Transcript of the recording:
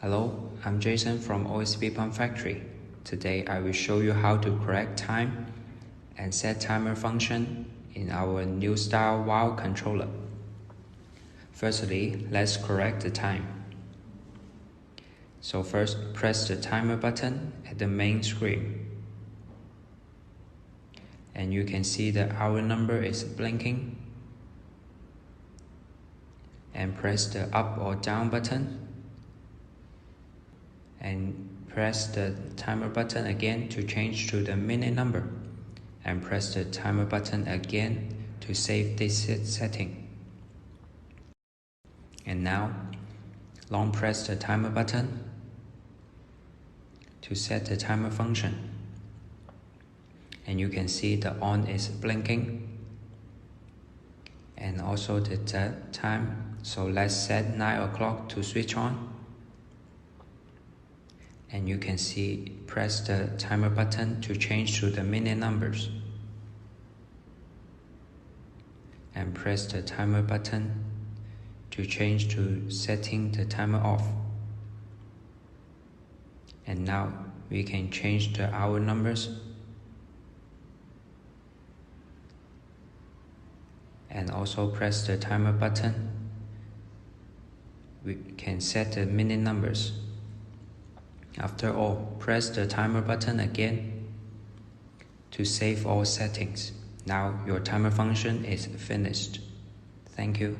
Hello, I'm Jason from O.S.B Pump Factory. Today I will show you how to correct time and set timer function in our new style valve controller. Firstly, let's correct the time. So first, press the timer button at the main screen. And you can see the hour number is blinking. And press the up or down button. And press the timer button again to change to the minute number, and press the timer button again to save this setting. And now, long press the timer button to set the timer function. And you can see the on is blinking and also the time. So let's set 9 o'clock to switch on. And you can see, press the timer button to change to the minute numbers. And press the timer button to change to setting the timer off. And now we can change the hour numbers. And also press the timer button. We can set the minute numbers. After all, press the timer button again to save all settings. Now your timer function is finished. Thank you.